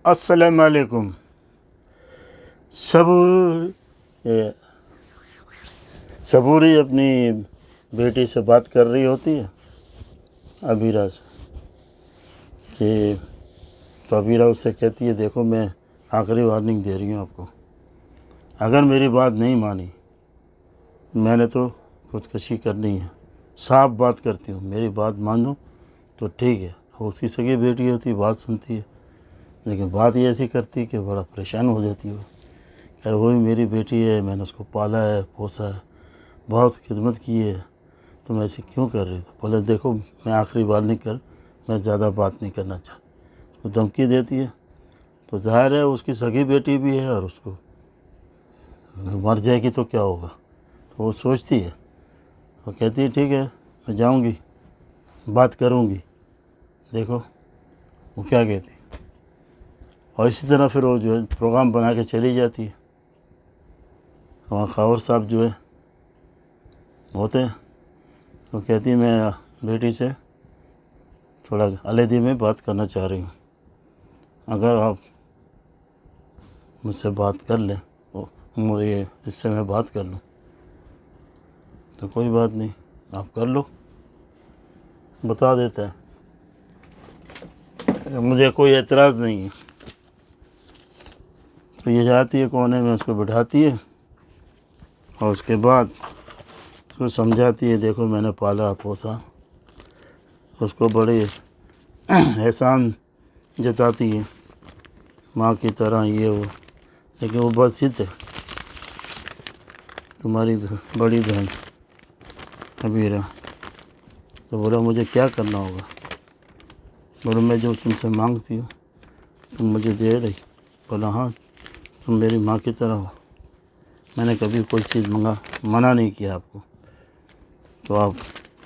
السلام علیکم. صبوری اپنی بیٹی سے بات کر رہی ہوتی ہے ابیرہ سے کہ تو ابیرہ اس سے کہتی ہے دیکھو میں آخری وارننگ دے رہی ہوں آپ کو، اگر میری بات نہیں مانی میں نے تو خودکشی کرنی ہے. صاف بات کرتی ہوں، میری بات مانو تو ٹھیک ہے. اس کی سگی بیٹی ہوتی بات سنتی ہے، لیکن بات یہ ایسی کرتی کہ بڑا پریشان ہو جاتی ہو. خیر وہی میری بیٹی ہے، میں نے اس کو پالا ہے پوسا ہے، بہت خدمت کی ہے، تم ایسے کیوں کر رہی؟ تو بولے دیکھو میں آخری وارننگ کر، میں زیادہ بات نہیں کرنا چاہتا. اس کو دھمکی دیتی ہے. تو ظاہر ہے اس کی سگی بیٹی بھی ہے اور اس کو مر جائے گی تو کیا ہوگا. تو وہ سوچتی ہے، وہ کہتی ہے ٹھیک ہے میں جاؤں گی بات کروں گی، دیکھو وہ کیا کہتی. اور اسی طرح پھر وہ جو ہے پروگرام بنا کے چلی جاتی ہے. وہاں خاور صاحب جو ہے ہوتے ہیں، وہ کہتی ہے میں بیٹی سے تھوڑا علیحدگی میں بات کرنا چاہ رہی ہوں، اگر آپ مجھ سے بات کر لیں مجھے اس سے میں بات کر لوں تو کوئی بات نہیں، آپ کر لو. بتا دیتا ہے مجھے کوئی اعتراض نہیں ہے. تو یہ جاتی ہے کونے میں، اس کو بٹھاتی ہے اور اس کے بعد اس کو سمجھاتی ہے دیکھو میں نے پالا پوسا. اس کو بڑے احسان جتاتی ہے ماں کی طرح یہ وہ، لیکن وہ بس ضد ہے. تمہاری بڑی بہن ابیرہ تو بولا مجھے کیا کرنا ہوگا؟ بولا میں جو تم سے مانگتی ہوں تم مجھے دے رہی. بولا ہاں تم میری ماں کی طرح ہو، میں نے کبھی کوئی چیز منع نہیں کیا آپ کو، تو آپ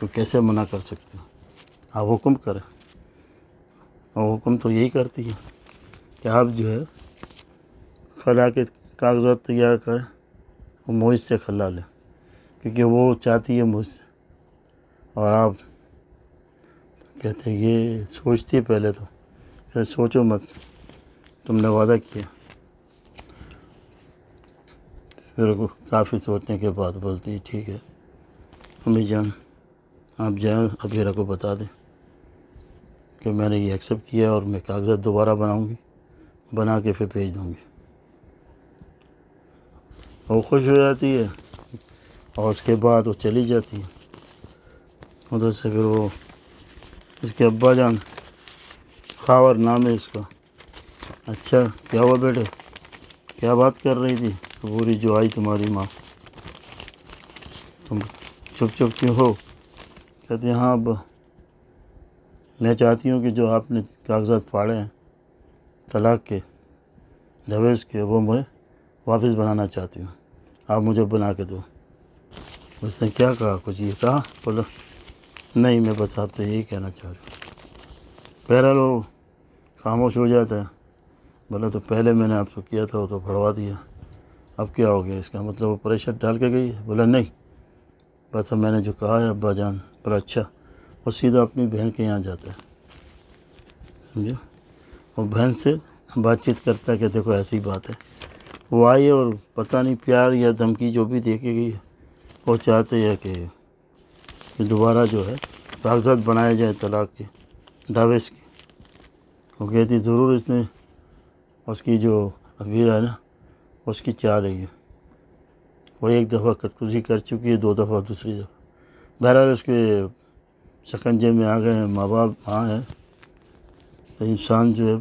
کو کیسے منع کر سکتے ہو؟ آپ حکم کریں. اور حکم تو یہی کرتی ہے کہ آپ جو ہے خلا کے کاغذات تیار کریں اور مجھ سے خلا لیں، کیونکہ وہ چاہتی ہے مجھ سے. اور آپ کہتے ہیں یہ سوچتی ہے پہلے تو پھر سوچو مت، تم نے وعدہ کیا. پھر کافی سوچنے کے بعد بولتی ہے ٹھیک ہے امی جان آپ جائیں ابیرہ کو بتا دیں کہ میں نے یہ ایکسیپٹ کیا اور میں کاغذات دوبارہ بناؤں گی، بنا کے پھر بھیج دوں گی. وہ خوش ہو جاتی ہے اور اس کے بعد وہ چلی جاتی ہے. ادھر سے پھر وہ اس کے ابا جان، خاور نام ہے اس کا، اچھا کیا ہوا بیٹے کیا بات کر رہی تھی؟ پوری جو آئی تمہاری ماں، تم چپ چپ کیوں ہو؟ کہتے ہیں ہاں ابا میں چاہتی ہوں کہ جو آپ نے کاغذات پھاڑے ہیں طلاق کے جویز کے وہ میں واپس بنانا چاہتی ہوں، آپ مجھے بنا کے دو. اس نے کیا کہا؟ کچھ یہ کہا؟ بولا نہیں میں بس آپ سے یہی کہنا چاہ رہی ہوں. بہرحال وہ خاموش ہو جاتا ہے. بولا تو پہلے میں نے آپ کو کیا تھا وہ تو پھڑوا دیا، اب کیا ہو گیا؟ اس کا مطلب وہ پریشر ڈال کے گئی ہے؟ بولا نہیں بس اب میں نے جو کہا ہے ابا جان. بولا اچھا. وہ سیدھا اپنی بہن کے یہاں جاتا ہے، سمجھو، وہ بہن سے بات چیت کرتا ہے کہ دیکھو ایسی بات ہے. وہ آئی اور پتہ نہیں پیار یا دھمکی جو بھی دے کے گئی ہے، وہ چاہتے ہیں کہ دوبارہ جو ہے کاغذات بنائے جائیں طلاق کے ڈائیورس کے. وہ کہتی ضرور اس نے اس کی جو ابیرہ ہے نا اس کی چاہ رہی ہے، وہ ایک دفعہ خودکشی کر چکی ہے، 2 دفعہ دوسری دفعہ. بہرحال اس کے شکنجے میں آ گئے ہیں، ماں باپ ہاں ہیں تو انسان جو ہے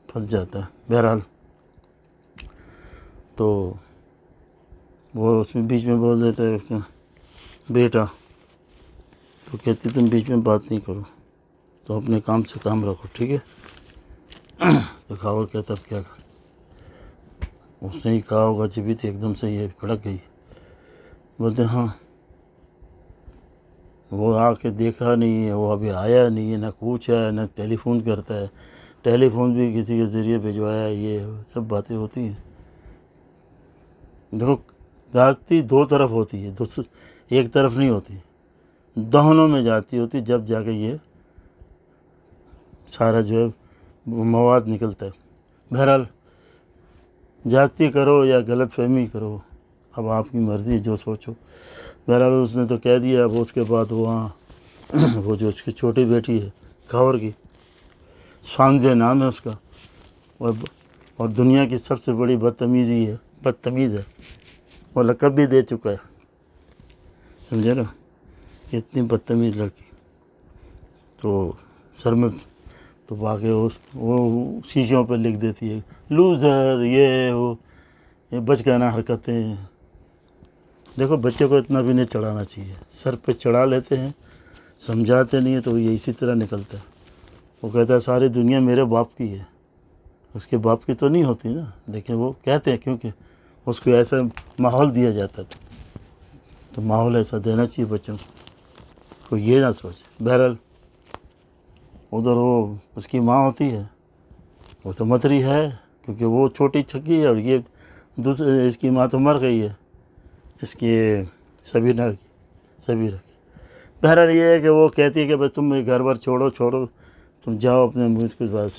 پھنس جاتا ہے. بہرحال تو وہ اس میں بیچ میں بول دیتا ہے کہ بیٹا، تو کہتی تم بیچ میں بات نہیں کرو، تو اپنے کام سے کام رکھو ٹھیک ہے. تو خاور کہتا اب کیا کر، اس نے ہی کہا ہوگا جبھی تو ایک دم سے یہ بھڑک گئی. بولتے ہاں وہ آ کے دیکھا نہیں ہے، وہ ابھی آیا نہیں ہے، نہ پوچھا ہے، نہ ٹیلی فون کرتا ہے، ٹیلی فون بھی کسی کے ذریعے بھجوایا، یہ سب باتیں ہوتی ہیں. دیکھو جاتی 2 طرف ہوتی ہے، ایک طرف نہیں ہوتی، دونوں میں جاتی ہوتی جب جا کے یہ سارا جو ہے مواد نکلتا ہے. بہرحال جاتی کرو یا غلط فہمی کرو، اب آپ کی مرضی ہے، جو سوچو۔ بہرحال اس نے تو کہہ دیا۔ اب اس کے بعد وہاں وہ جو اس کی چھوٹی بیٹی ہے کھاور کی، سانجے نام ہے اس کا، اور دنیا کی سب سے بڑی بدتمیز ہے، وہ لقب بھی دے چکا ہے، سمجھے نا، اتنی بدتمیز لڑکی۔ تو سر میں تو واقعی وہ شیشوں پہ لکھ دیتی ہے لوزر، یہ بچگانہ حرکتیں۔ دیکھو بچے کو اتنا بھی نہیں چڑھانا چاہیے، سر پہ چڑھا لیتے ہیں، سمجھاتے نہیں ہیں تو یہ اسی طرح نکلتا ہے۔ وہ کہتا ہے ساری دنیا میرے باپ کی ہے، اس کے باپ کی تو نہیں ہوتی نا، لیکن وہ کہتے ہیں کیونکہ اس کو ایسا ماحول دیا جاتا تھا، تو ماحول ایسا دینا چاہیے بچوں کو یہ نہ سوچے۔ بہرحال ادھر وہ اس کی ماں ہوتی ہے، وہ تو متری ہے کیونکہ وہ چھوٹی چھکی ہے، اور یہ دوسرے اس کی ماں تو مر گئی ہے، اس کی سبیرہ کی۔ بہرحال یہ ہے کہ وہ کہتی ہے کہ بس تم گھر بار چھوڑو، تم جاؤ اپنے مجھ کے پاس،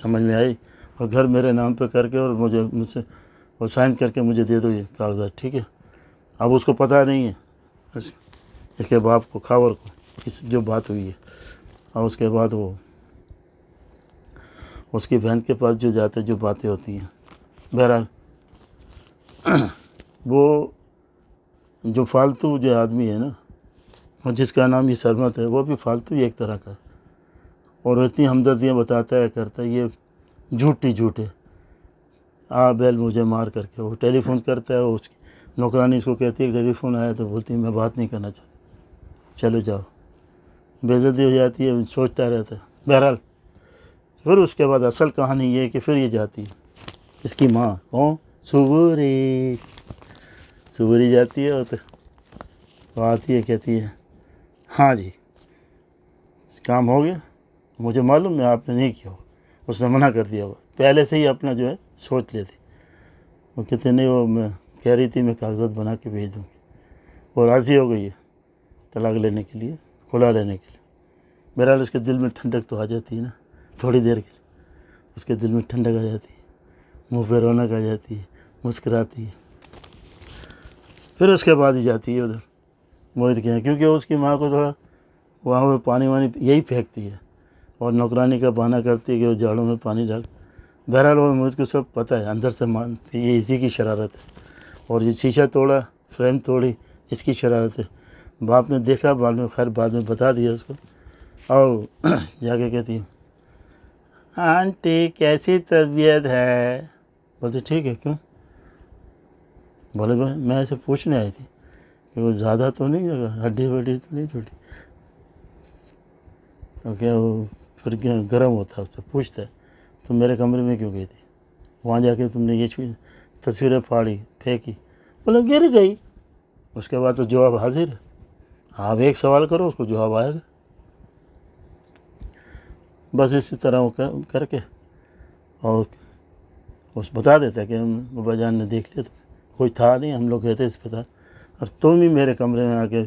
سمجھ میں آئی، اور گھر میرے نام پہ کر کے اور مجھ سے وہ سائن کر کے مجھے دے دو یہ کاغذات، ٹھیک ہے۔ اب اس کو پتہ نہیں ہے اس کے باپ کو، کھاور کو، اس جو بات ہوئی ہے، اور اس کے بعد وہ اس کی بہن کے پاس جو جاتے جو باتیں ہوتی ہیں۔ بہرحال وہ جو فالتو جو آدمی ہے نا، اور جس کا نام یہ سرمت ہے، وہ بھی فالتو ہی ایک طرح کا ہے، اور اتنی ہمدردیاں بتاتا ہے کرتا ہے، یہ جھوٹے بیل مجھے مار کر کے وہ ٹیلی فون کرتا ہے، اس کی نوکرانی اس کو کہتی ہے ٹیلی فون آیا تو بولتی ہے میں بات نہیں کرنا چاہتا، چلو جاؤ، بے عزتی ہو جاتی ہے، سوچتا رہتا ہے۔ بہرحال پھر اس کے بعد اصل کہانی یہ ہے کہ پھر یہ جاتی ہے اس کی ماں، کون، سوری جاتی ہے، اور تو آتی ہے، کہتی ہے ہاں جی کام ہو گیا، مجھے معلوم ہے آپ نے نہیں کیا ہو، اس نے منع کر دیا ہوا، پہلے سے ہی اپنا جو ہے سوچ لیتی۔ وہ کہتے نہیں، وہ میں کہہ رہی تھی میں کاغذات بنا کے بھیج دوں گی، وہ راضی ہو گئی ہے طلاق لینے کے لیے، کھلا لینے کے لیے۔ بہرحال اس کے دل میں ٹھنڈک تو آ جاتی ہے نا، تھوڑی دیر کے لیے اس کے دل میں ٹھنڈک آ جاتی ہے، منہ پہ رونق آ جاتی ہے، مسکراتی ہے۔ پھر اس کے بعد ہی جاتی ہے ادھر موہت کے ہیں، کیونکہ اس کی ماں کو تھوڑا وہاں پہ پانی وانی یہی پھینکتی ہے، اور نوکرانی کا بہانہ کرتی ہے کہ وہ جھاڑوں میں پانی ڈال۔ بہرحال وہ مجھ کو سب پتہ ہے، اندر سے مانتی یہ اسی کی شرارت ہے، اور یہ شیشہ توڑا، فریم توڑی، اس کی شرارت ہے۔ باپ نے دیکھا، بعد میں بتا دیا اس کو، اور جا کے کہتی ہے آنٹی کیسی طبیعت ہے؟ بولتے ٹھیک ہے، کیوں؟ بولے میں ایسے پوچھنے آئی تھی کہ وہ زیادہ تو نہیں لگا، ہڈی وڈی تو نہیں ٹوٹی؟ تو کیا وہ پھر کیا گرم ہوتا ہے، اس سے پوچھتا ہے تم میرے کمرے میں کیوں گئی تھی؟ وہاں جا کے تم نے یہ تصویریں پھاڑی، پھینکی؟ بولے گر گئی۔ اس کے بعد تو جواب حاضر ہے، آپ ایک سوال کرو اس کو جواب آئے گا۔ بس اسی طرح وہ کر کے اور اس بتا دیتا ہے کہ بابا جان نے دیکھ لیا، تو کوئی تھا نہیں، ہم لوگ گئے تھے اسپتال، اور تم ہی میرے کمرے میں آ کے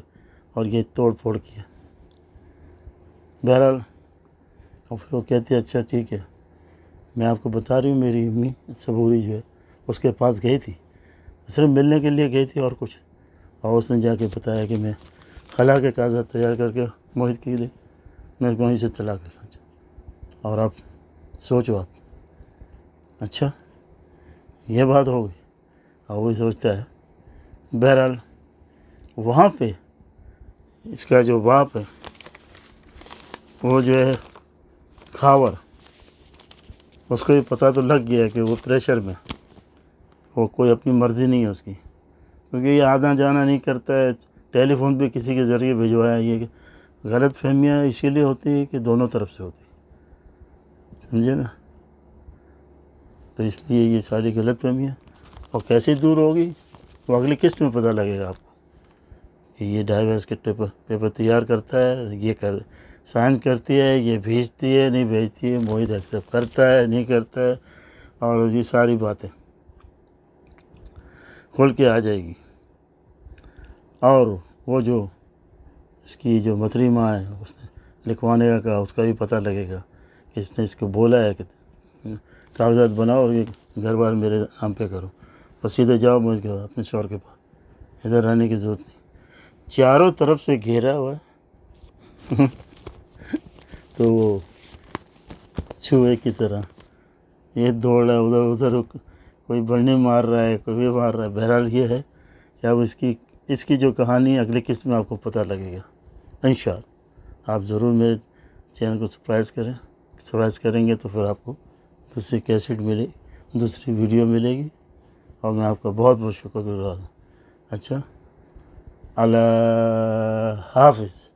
اور یہ توڑ پھوڑ کیا۔ بہرحال اور پھر وہ کہتی ہے اچھا ٹھیک ہے، میں آپ کو بتا رہی ہوں، میری امی صبوری جو ہے اس کے پاس گئی تھی، صرف ملنے کے لیے گئی تھی اور کچھ، اور اس نے جا کے بتایا کہ میں خلا کے کاغذات تیار کر کے موہت کے لیے میں وہیں سے طلاق لینا چاہتا، اور آپ سوچو آپ، اچھا یہ بات ہو گئی، اور وہی سوچتا ہے۔ بہرحال وہاں پہ اس کا جو باپ ہے وہ جو ہے کھاور، اس کو بھی پتہ تو لگ گیا کہ وہ پریشر میں، وہ کوئی اپنی مرضی نہیں ہے اس کی، کیونکہ یہ آنا جانا نہیں کرتا ہے، ٹیلی فون پہ کسی کے ذریعے بھجوایا، یہ کہ غلط فہمیاں اسی لیے ہوتی ہے کہ دونوں طرف سے ہوتی ہے، سمجھے نا، تو اس لیے یہ ساری غلط فہمیاں، اور کیسے دور ہوگی وہ اگلی قسط میں پتہ لگے گا آپ کو، کہ یہ ڈائیورس کے پیپر تیار کرتا ہے، یہ سائن کرتی ہے، یہ بھیجتی ہے نہیں بھیجتی ہے، موہت ایکسیپٹ کرتا ہے نہیں کرتا ہے، اور یہ ساری باتیں کھول کے آ جائے گی۔ اور وہ جو اس کی جو متری ماں ہے اس نے لکھوانے کا کہا، اس کا بھی پتہ لگے گا کہ اس نے اس کو بولا ہے کہ کاغذات بناؤ اور یہ گھر بار میرے نام پہ کرو اور سیدھے جاؤ مجھ کے اپنے شوہر کے پاس، ادھر رہنے کی ضرورت نہیں۔ چاروں طرف سے گھیرا ہوا ہے تو وہ چوہے کی طرح یہ دوڑ رہا ہے ادھر ادھر، کوئی بڑھنی مار رہا ہے، کوئی بھی مار رہا ہے۔ بہرحال یہ ہے کہ اب اس کی جو کہانی اگلی قسط میں آپ کو پتہ لگے گا انشاءاللہ۔ آپ ضرور میرے چینل کو سبسکرائب کریں گے تو پھر آپ کو دوسری کیسٹ ملے، دوسری ویڈیو ملے گی، اور میں آپ کا بہت بہت شکر گزار ہوں۔ اچھا، اللہ حافظ۔